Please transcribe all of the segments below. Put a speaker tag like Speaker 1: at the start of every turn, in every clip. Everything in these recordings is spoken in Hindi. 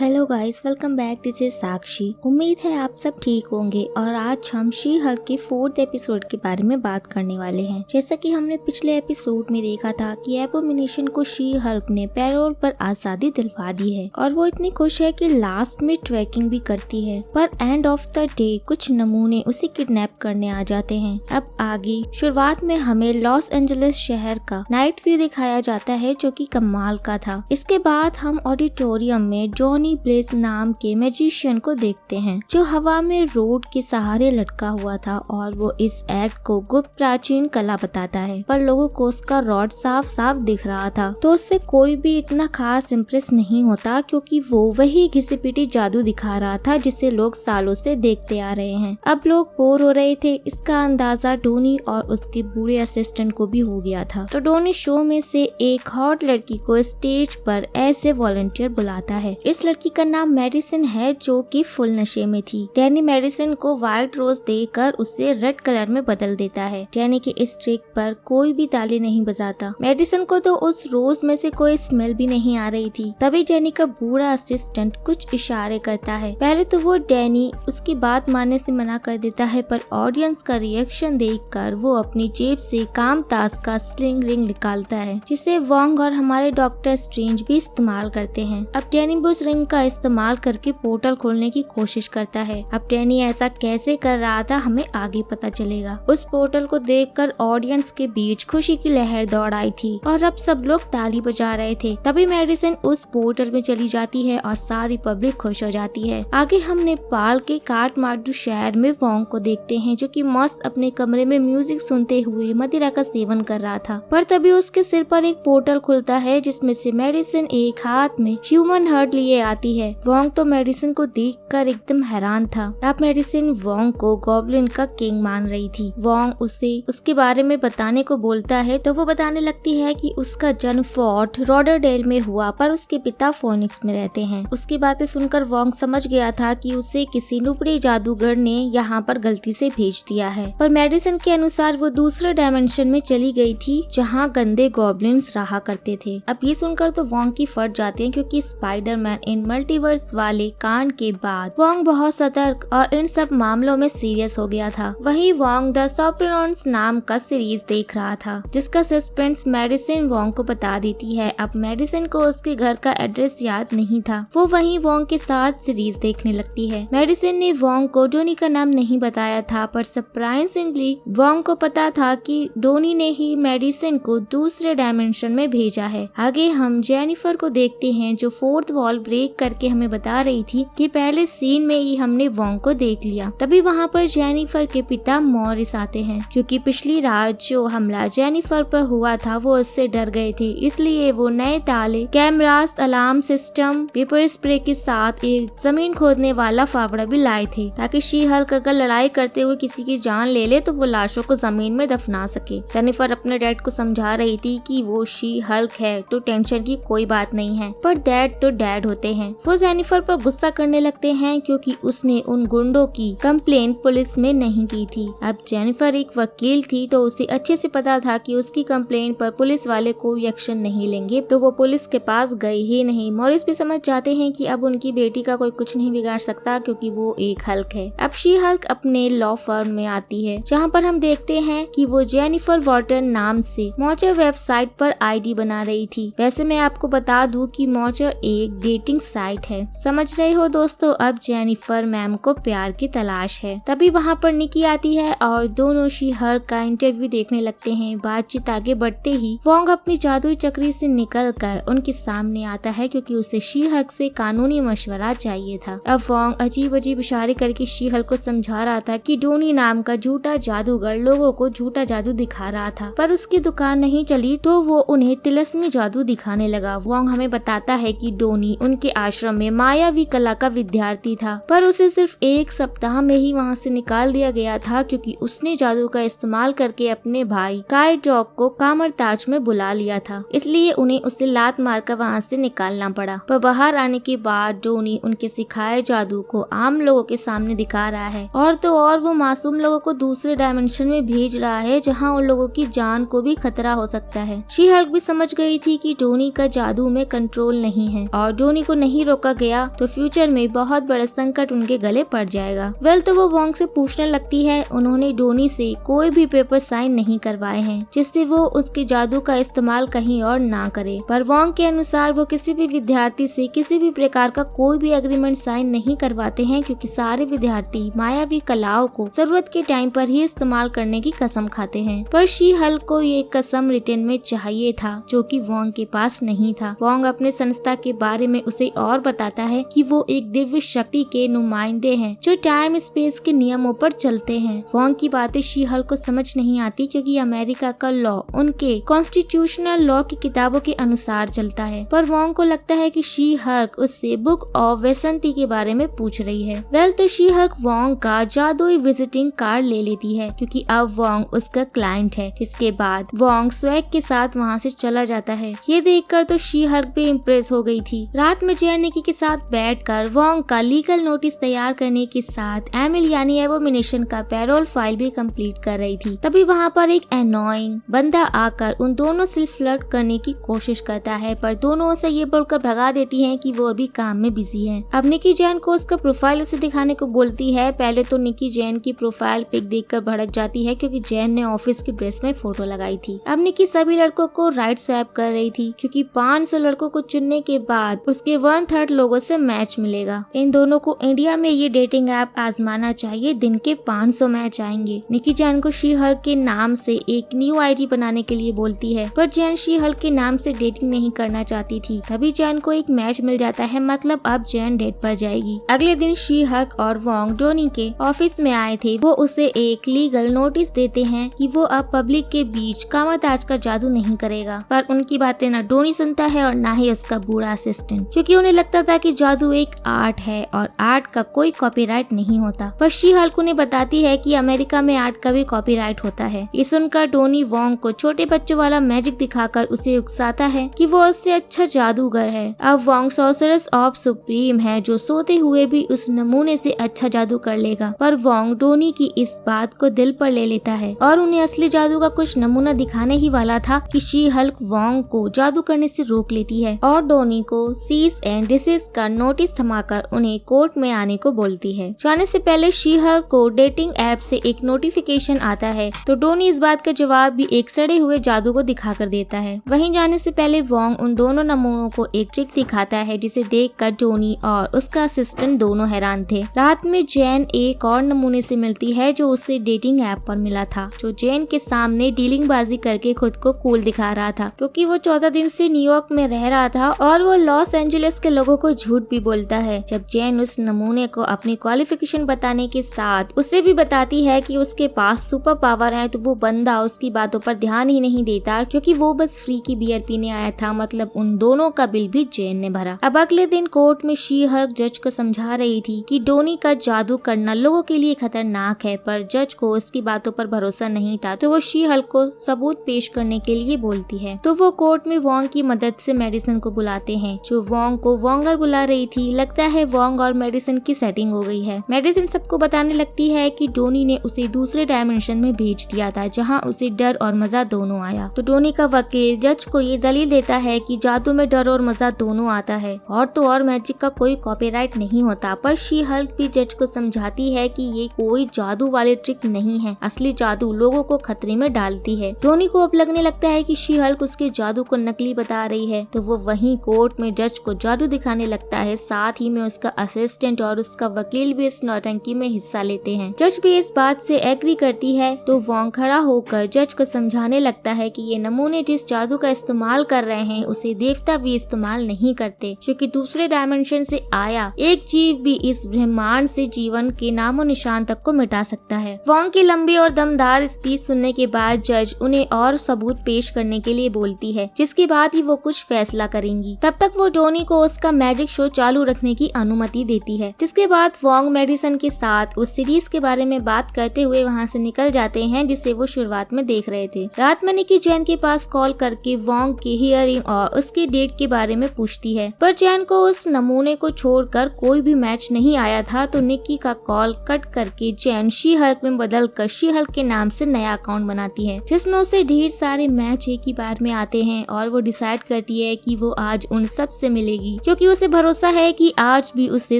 Speaker 1: Hello guys, welcome back. This is Sakshi. उम्मीद है आप सब ठीक होंगे और आज हम शी हल्क के 4th एपिसोड के बारे में बात करने वाले हैं। जैसा कि हमने पिछले एपिसोड में देखा था कि एबोमिनेशन को शी हल्क ने पैरोल पर आजादी दिलवा दी है और वो इतनी खुश है कि लास्ट में ट्रैकिंग भी करती है, पर एंड ऑफ द डे कुछ नमूने उसे किडनैप करने आ जाते हैं। अब आगे शुरुआत में हमें लॉस एंजलिस शहर का नाइट व्यू दिखाया जाता है जो कि कमाल का था। इसके बाद हम ऑडिटोरियम में जॉनी ब्लेज नाम के मैजिशियन को देखते हैं जो हवा में रोड के सहारे लटका हुआ था और वो इस एक्ट को गुप्त प्राचीन कला बताता है, पर लोगों को उसका रॉड साफ साफ दिख रहा था। तो उससे कोई भी इतना खास इम्प्रेस नहीं होता क्योंकि वो वही घिसी पिटी जादू दिखा रहा था जिसे लोग सालों से देखते आ रहे हैं। अब लोग बोर हो रहे थे, इसका अंदाजा डोनी और उसके बूढ़े असिस्टेंट को भी हो गया था। तो डोनी शो में से एक हॉट लड़की को स्टेज पर ऐसे वॉलंटियर बुलाता है। इस लड़की का नाम मेडिसिन है जो कि फुल नशे में थी। डैनी मेडिसिन को व्हाइट रोज देकर उसे रेड कलर में बदल देता है। डैनी के इस ट्रिक पर कोई भी ताली नहीं बजाता। मेडिसिन को तो उस रोज में से कोई स्मेल भी नहीं आ रही थी। तभी डैनी का बूढ़ा असिस्टेंट कुछ इशारे करता है। पहले तो वो डैनी उसकी बात मानने से मना कर देता है, पर ऑडियंस का रिएक्शन देखकर वो अपनी जेब से काम ताश का स्लिंग रिंग निकालता है जिसे वोंग और हमारे डॉक्टर स्ट्रेंज भी इस्तेमाल करते हैं। अब डैनी उस रिंग का इस्तेमाल करके पोर्टल खोलने की कोशिश करता है। अब डैनी ऐसा कैसे कर रहा था हमें आगे पता चलेगा। उस पोर्टल को देखकर ऑडियंस के बीच खुशी की लहर दौड़ आई थी और अब सब लोग ताली बजा रहे थे। तभी मेडिसिन उस पोर्टल में चली जाती है और सारी पब्लिक खुश हो जाती है। आगे हम नेपाल के काठमांडू शहर में वोंग को देखते हैं जो कि मस्त अपने कमरे में म्यूजिक सुनते हुए मदिरा का सेवन कर रहा था, पर तभी उसके सिर पर एक पोर्टल खुलता है जिसमें से मेडिसिन एक हाथ में ह्यूमन हार्ट लिए आती है। वोंग तो मेडिसिन को देखकर एकदम हैरान था। अब मेडिसिन वोंग को गॉब्लिन का किंग मान रही थी। वोंग उसे उसके बारे में बताने को बोलता है तो वो बताने लगती है कि उसका जन्म फोर्ट रॉडरडेल में हुआ, पर उसके पिता फोनिक्स में रहते हैं। उसकी बातें सुनकर वोंग समझ गया था कि उसे किसी नुपड़ी जादूगर ने यहाँ पर गलती से भेज दिया है, पर मेडिसिन के अनुसार वो दूसरे डायमेंशन में चली गई थी जहाँ गंदे गॉब्लिन्स रहा करते थे। अब ये सुनकर तो वोंग की फट जाते हैं क्योंकि स्पाइडरमैन इन मल्टीवर्स वाले कांड के बाद वोंग बहुत सतर्क और इन सब मामलों में सीरियस हो गया था। वहीं वोंग द सोप्रानोस नाम का सीरीज देख रहा था जिसका सस्पेंस मेडिसिन वोंग को बता देती है। अब मेडिसिन को उसके घर का एड्रेस याद नहीं था। वो वहीं वोंग के साथ सीरीज देखने लगती है। मेडिसिन ने वोंग को डोनी का नाम नहीं बताया था, पर सरप्राइजिंगली वोंग को पता था कि डोनी ने ही मेडिसिन को दूसरे डायमेंशन में भेजा है। आगे हम जेनिफर को देखते हैं जो 4th वॉल ब्रेक करके हमें बता रही थी कि पहले सीन में ही हमने वोंग को देख लिया। तभी वहाँ पर जेनिफर के पिता मॉरिस आते हैं क्योंकि पिछली रात जो हमला जेनिफर पर हुआ था वो उससे डर गए थे, इसलिए वो नए ताले, cameras, alarm system, paper spray के साथ एक जमीन खोदने वाला फावड़ा भी लाए थे ताकि शी हल्क अगर लड़ाई करते हुए किसी की जान ले ले तो वो लाशों को जमीन में दफना सके। जेनिफर अपने डैड को समझा रही थी कि वो शी हल्क है तो टेंशन की कोई बात नहीं है, पर डैड तो डैड होते हैं। वो जेनिफर पर गुस्सा करने लगते हैं क्योंकि उसने उन गुंडों की कंप्लेंट पुलिस में नहीं की थी। अब जेनिफर एक वकील थी तो उसे अच्छे से पता था कि उसकी कंप्लेंट पर पुलिस वाले कोई एक्शन नहीं लेंगे, तो वो पुलिस के पास गए ही नहीं। मॉरिस भी समझ जाते हैं कि अब उनकी बेटी का कोई कुछ नहीं बिगाड़ सकता क्योंकि वो एक हल्क है। अब शी हल्क अपने लॉ फर्म में आती है जहाँ पर हम देखते हैं कि वो जेनिफर वॉर्टन नाम से मॉचर वेबसाइट पर आईडी बना रही थी। वैसे मैं आपको बता दूं कि मॉचर एक डेटिंग साइट है, समझ रहे हो दोस्तों। अब जेनिफर मैम को प्यार की तलाश है। तभी वहाँ पर निकी आती है और दोनों शी हल्क का इंटरव्यू देखने लगते हैं। बातचीत आगे बढ़ते ही वोंग अपनी जादुई चक्री से निकलकर उनके सामने आता है क्योंकि उसे शी हल्क से कानूनी मशवरा चाहिए था। अब वोंग अजीब अजीब इशारे करके शी हल्क को समझा रहा था कि डोनी नाम का झूठा जादूगर लोगों को झूठा जादू दिखा रहा था, पर उसकी दुकान नहीं चली तो वो उन्हें तिलस्मी जादू दिखाने लगा। वोंग हमें बताता है कि डोनी उनके आश्रम में मायावी कला का विद्यार्थी था, पर उसे सिर्फ एक सप्ताह में ही वहाँ से निकाल दिया गया था क्योंकि उसने जादू का इस्तेमाल करके अपने भाई काई डॉग को कामरताज में बुला लिया था, इसलिए उन्हें उसे लात मारकर वहाँ से निकालना पड़ा। पर बाहर आने के बाद डोनी उनके सिखाए जादू को आम लोगों के सामने दिखा रहा है और तो और वो मासूम लोगों को दूसरे डायमेंशन में भेज रहा है जहाँ उन लोगों की जान को भी खतरा हो सकता है। शी हल्क भी समझ गई थी कि डोनी का जादू में कंट्रोल नहीं है और डोनी को नहीं रोका गया तो फ्यूचर में बहुत बड़ा संकट उनके गले पड़ जाएगा। तो वो वोंग से पूछने लगती है उन्होंने डोनी से कोई भी पेपर साइन नहीं करवाए हैं जिससे वो उसके जादू का इस्तेमाल कहीं और ना करे। पर वोंग के अनुसार वो किसी भी विद्यार्थी से किसी भी प्रकार का कोई भी एग्रीमेंट साइन नहीं करवाते हैं क्योंकि सारे विद्यार्थी मायावी कलाओं को जरूरत के टाइम पर ही इस्तेमाल करने की कसम खाते हैं। पर शी हल्क को ये कसम रिटर्न में चाहिए था जो कि वोंग के पास नहीं था। वोंग अपने संस्था के बारे में उसे और बताता है कि वो एक दिव्य शक्ति के नुमाइंदे हैं जो टाइम स्पेस के नियमों पर चलते हैं। वोंग की बातें शी हल्क को समझ नहीं आती क्योंकि अमेरिका का लॉ उनके कॉन्स्टिट्यूशनल लॉ की किताबों के अनुसार चलता है। पर वोंग को लगता है कि शी हल्क उससे बुक ऑफ वेसंती के बारे में पूछ रही है। तो शी हल्क वोंग का जादुई विजिटिंग कार्ड ले लेती है क्योंकि अब वोंग उसका क्लाइंट है। जिसके बाद वोंग स्वैग के साथ वहाँ से चला जाता है। ये देखकर तो शी हल्क भी इम्प्रेस हो गई थी। रात में जैन निकी के साथ बैठकर वोंग का लीगल नोटिस तैयार करने के साथ एमिल यानी एबोमिनेशन का पैरोल फाइल भी कंप्लीट कर रही थी। तभी वहाँ पर एक एनोइंग बंदा आकर उन दोनों से फ्लर्ट करने की कोशिश करता है पर दोनों उसे ये बोलकर भगा देती हैं कि वो अभी काम में बिजी है। अब निकी जैन को उसका प्रोफाइल उसे दिखाने को बोलती है। पहले तो निकी जैन की प्रोफाइल पिक देखकर भड़क जाती है क्योंकि जैन ने ऑफिस की ड्रेस में फोटो लगाई थी। अब निकी सभी लड़कों को राइट स्वैप कर रही थी क्योंकि 500 लड़कों को चुनने के बाद उसके 1/3 लोगों से मैच मिलेगा। इन दोनों को इंडिया में ये डेटिंग ऐप आजमाना चाहिए। दिन के 500 मैच आएंगे। निकी जैन को शी हल्क के नाम से एक न्यू आईडी बनाने के लिए बोलती है पर जैन शी हल्क के नाम से डेटिंग नहीं करना चाहती थी। तभी जैन को एक मैच मिल जाता है, मतलब अब जैन डेट पर जाएगी। अगले दिन शी हल्क और वोंग डोनी के ऑफिस में आए थे। वो उसे एक लीगल नोटिस देते हैं कि वो अब पब्लिक के बीच कामताज का जादू नहीं करेगा। पर उनकी बातें न डोनी सुनता है और न ही उसका बूढ़ा असिस्टेंट क्योंकि उन्हें लगता था कि जादू एक आर्ट है और आर्ट का कोई कॉपीराइट नहीं होता। पर शी हल्क उन्हें बताती है कि अमेरिका में आर्ट का भी कॉपीराइट होता है। ये सुनकर डोनी वोंग को छोटे बच्चों वाला मैजिक दिखाकर उसे उकसाता है कि वो उससे अच्छा जादूगर है। अब वोंग सॉर्सरर्स ऑफ सुप्रीम है जो सोते हुए भी उस नमूने से अच्छा जादू कर लेगा। पर वोंग डोनी की इस बात को दिल पर ले लेता है और उन्हें असली जादू का कुछ नमूना दिखाने ही वाला था कि शी हल्क वोंग को जादू करने से रोक लेती है और डोनी को सीज एंड डिसीज का नोटिस थमाकर उन्हें कोर्ट में आने को बोलती है। जाने से पहले शी हल्क को डेटिंग ऐप से एक नोटिफिकेशन आता है तो डोनी इस बात का जवाब भी एक सड़े हुए जादू को दिखाकर देता है। वहीं जाने से पहले वोंग उन दोनों नमूनों को एक ट्रिक दिखाता है जिसे देखकर डोनी और उसका असिस्टेंट दोनों हैरान थे। रात में जैन एक और नमूने से मिलती है जो उससे डेटिंग ऐप पर मिला था, जो जैन के सामने डीलिंग बाजी करके खुद को कूल दिखा रहा था क्योंकि वो 14 दिन से न्यूयॉर्क में रह रहा था और वो लॉस एंजलिस के लोगों को झूठ भी बोलता है। जब जैन उस नमूने को अपनी क्वालिफिकेशन बताने के साथ उसे भी बताती है कि उसके पास सुपर पावर है तो वो बंदा उसकी बातों पर ध्यान ही नहीं देता क्योंकि वो बस फ्री की बियर पीने आया था। मतलब उन दोनों का बिल भी जैन ने भरा। अब अगले दिन कोर्ट में शी हल्क जज को समझा रही थी कि डोनी का जादू करना लोगों के लिए खतरनाक है पर जज को उसकी बातों पर भरोसा नहीं था तो वो शी हल्क को सबूत पेश करने के लिए बोलती है। तो वो कोर्ट में वोंग की मदद से मेडिसन को बुलाते हैं जो वोंग को वोंगर बुला रही थी। लगता है वोंग और मेडिसन की सेटिंग हो गई है। मेडिसन सबको बताने लगती है कि डोनी ने उसे दूसरे डायमेंशन में भेज दिया था जहाँ उसे डर और मजा दोनों आया। तो डोनी का वकील जज को ये दलील देता है कि जादू में डर और मजा दोनों आता है और तो और मैजिक का कोई कॉपीराइट नहीं होता। पर शी हल्क भी जज को समझाती है कि ये कोई जादू वाले ट्रिक नहीं है, असली जादू लोगों को खतरे में डालती है। डोनी को अब लगने लगता है कि शी हल्क उसके जादू को नकली बता रही है तो वो वहीं कोर्ट में जज को जादू दिखाने लगता है। साथ ही में उसका असिस्टेंट और उसका वकील भी इस नौटंकी में हिस्सा लेते हैं। जज भी इस बात से एग्री करती है तो वोंग खड़ा होकर जज को समझाने लगता है कि ये नमूने जिस जादू का इस्तेमाल कर रहे हैं उसे देवता भी इस्तेमाल नहीं करते क्योंकि दूसरे डायमेंशन से आया एक जीव भी इस ब्रह्मांड से जीवन के नामो निशान तक को मिटा सकता है। वोंग की लंबी और दमदार स्पीच सुनने के बाद जज उन्हें और सबूत पेश करने के लिए बोलती है जिसके बाद ही वो कुछ फैसला करेंगी। तब तक वो डोनी को उसका मैजिक शो चालू रखने की अनुमति देती है जिसके बाद वोंग मेडिसन के साथ उस सीरीज के बारे में बात करते हुए वहाँ से निकल जाते हैं जिसे वो शुरुआत में देख रहे थे। रात में निकी जैन के पास कॉल करके वोंग की हियरिंग और उसकी डेट के बारे में पूछती है पर जैन को उस नमूने को छोड़कर कोई भी मैच नहीं आया था तो निकी का कॉल कट करके जैन शी हल्क में बदलकर शी हल्क के नाम से नया अकाउंट बनाती है जिसमें उसे ढेर सारे मैच एक ही बार में आते हैं और वो डिसाइड करती है कि वो आज उन सब से मिलेगी करेगी, क्योंकि उसे भरोसा है कि आज भी उससे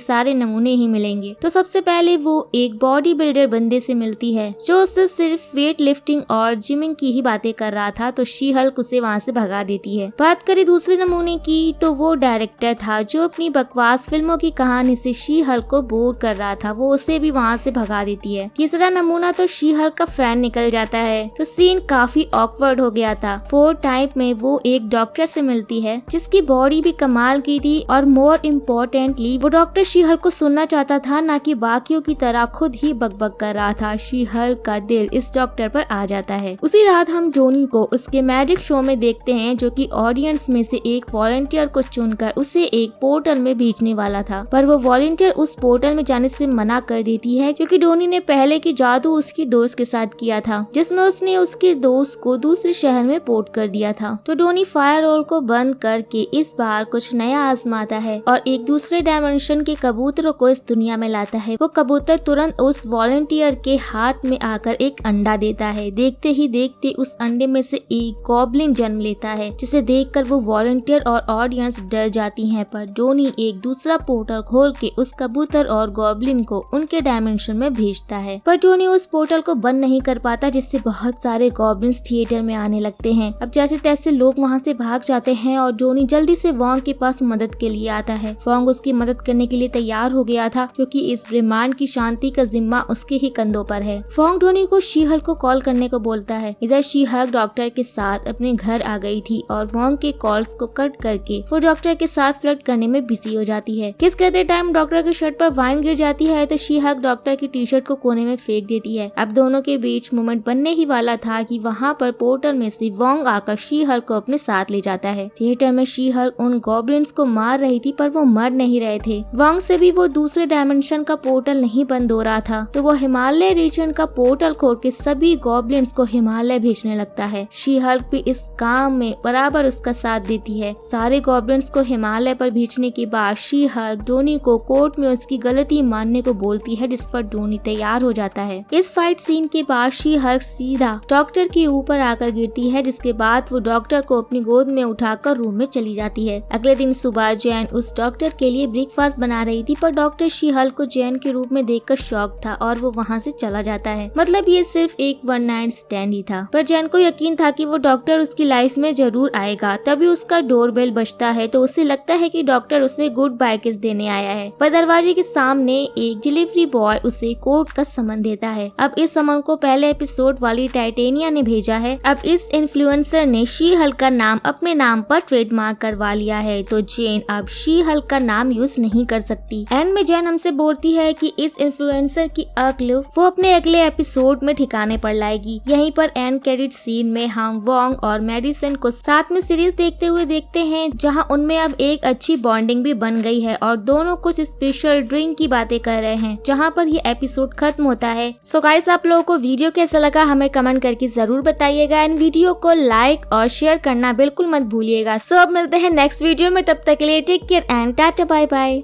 Speaker 1: सारे नमूने ही मिलेंगे। तो सबसे पहले वो एक बॉडी बिल्डर बंदे से मिलती है जो उससे सिर्फ वेट लिफ्टिंग और जिमिंग की ही बातें कर रहा था, तो शी हल्क उसे वहाँ से भगा देती है। बात करें दूसरे नमूने की तो वो डायरेक्टर था जो अपनी बकवास फिल्मों की कहानी से शी हल्क को बोर कर रहा था, वो उसे भी वहाँ से भगा देती है। तीसरा नमूना तो शी हल्क का फैन निकल जाता है, तो सीन काफी ऑकवर्ड हो गया था। 4 टाइप में वो एक डॉक्टर से मिलती है जिसकी बॉडी भी कमाल की थी, और मोर इम्पोर्टेंटली वो डॉक्टर शी हल्क को सुनना चाहता था, ना कि बाकियों की तरह खुद ही बकबक कर रहा था। शी हल्क का दिल इस डॉक्टर पर आ जाता है। उसी रात हम जोनी को उसके मैजिक शो में देखते हैं, जो कि ऑडियंस में से एक वॉलंटियर को चुनकर उसे एक पोर्टल में भेजने वाला था, पर वो वॉलंटियर उस पोर्टल में जाने से मना कर देती है, क्योंकि डोनी ने पहले की जादू उसकी दोस्त के साथ किया था, जिसमें उसने उसके दोस्त को दूसरे शहर में पोर्ट कर दिया था। तो डोनी फायर रोल को बंद करके इस बार कुछ नया आजमाता है और एक दूसरे डायमेंशन के कबूतरों को इस दुनिया में लाता है। वो कबूतर तुरंत उस वॉलंटियर के हाथ में आकर एक अंडा देता है। देखते ही देखते उस अंडे में से एक गॉब्लिन जन्म लेता है, जिसे देखकर वो वॉलंटियर और ऑडियंस डर जाती हैं, पर डोनी एक दूसरा पोर्टल खोल के उस कबूतर और गॉब्लिन को उनके डायमेंशन में भेजता है। पर डोनी उस पोर्टल को बंद नहीं कर पाता, जिससे बहुत सारे गॉब्लिन्स थिएटर में आने लगते हैं। अब जैसे तैसे लोग वहाँ से भाग जाते हैं और डोनी जल्दी से वोंग के पास मदद के लिए आता है। वोंग उसकी मदद करने के लिए तैयार हो गया था, क्योंकि इस ब्रह्मांड की शांति का जिम्मा उसके ही कंधों पर है। वोंग डोनी को शी हल्क को कॉल करने को बोलता है। इधर शी हल्क डॉक्टर के साथ अपने घर आ गई थी और वोंग के कॉल्स को कट करके वो डॉक्टर के साथ फ्लर्ट करने में बिजी हो जाती है। किस करते टाइम डॉक्टर के शर्ट पर वाइन गिर जाती है, तो शी हल्क डॉक्टर की टी शर्ट को कोने में फेंक देती है। अब दोनों के बीच मोमेंट बनने ही वाला था कि वहाँ पर पोर्टल में से वोंग आकर शी हल्क को अपने साथ ले जाता है। थिएटर में शी हल्क उन गॉब्लिन्स को मार रही थी, पर वो मर नहीं रहे थे। वोंग से भी वो दूसरे डायमेंशन का पोर्टल नहीं बंद हो रहा था, तो वो हिमालय रीजन का पोर्टल खोल के सभी गॉब्लिन्स को हिमालय भेजने लगता है। शी हल्क भी इस काम में बराबर उसका साथ देती है। सारे गॉब्लिन्स को हिमालय पर भेजने के बाद शी हल्क डोनी को कोर्ट में उसकी गलती मानने को बोलती है, जिस पर डोनी तैयार हो जाता है। इस फाइट सीन के बाद शी हल्क सीधा डॉक्टर के ऊपर आकर गिरती है, जिसके बाद वो डॉक्टर को अपनी गोद में उठाकर रूम में चली जाती है। अगले दिन सुबह जैन उस डॉक्टर के लिए ब्रेकफास्ट बना रही थी, पर डॉक्टर शी हल्क को जैन के रूप में देखकर शॉक था और वो वहाँ से चला जाता है। मतलब ये सिर्फ एक वन नाइट स्टैंड ही था, पर जैन को यकीन था कि वो डॉक्टर उसकी लाइफ में जरूर आएगा। तभी उसका डोरबेल बजता है, तो उसे लगता है कि डॉक्टर उसे गुड बाय किस देने आया है, पर दरवाजे के सामने एक डिलीवरी बॉय उसे कोर्ट का समन देता है। अब इस समन को पहले एपिसोड वाली टाइटेनिया ने भेजा है। अब इस इन्फ्लुएंसर ने शी हल्क का नाम अपने नाम पर ट्रेडमार्क करवा लिया है, तो जैन अब शी हल्क का नाम यूज नहीं कर सकती। एंड में जैन हमसे बोलती है कि इस इन्फ्लुएंसर की अक्ल वो अपने अगले एपिसोड में ठिकाने पर लाएगी। यहीं पर एंड क्रेडिट सीन में हम वोंग और मेडिसन को साथ में सीरीज देखते हुए देखते हैं, जहां उनमें अब एक अच्छी बॉन्डिंग भी बन गई है और दोनों कुछ स्पेशल ड्रिंक की बातें कर रहे हैं, जहां पर ये एपिसोड खत्म होता है। सो गाइस, आप लोगों को वीडियो कैसा लगा हमें कमेंट करके जरूर बताइएगा, एंड वीडियो को लाइक और शेयर करना बिल्कुल मत भूलिएगा। सो अब मिलते हैं नेक्स्ट वीडियो में, तब तक के लिए take care and tata bye bye.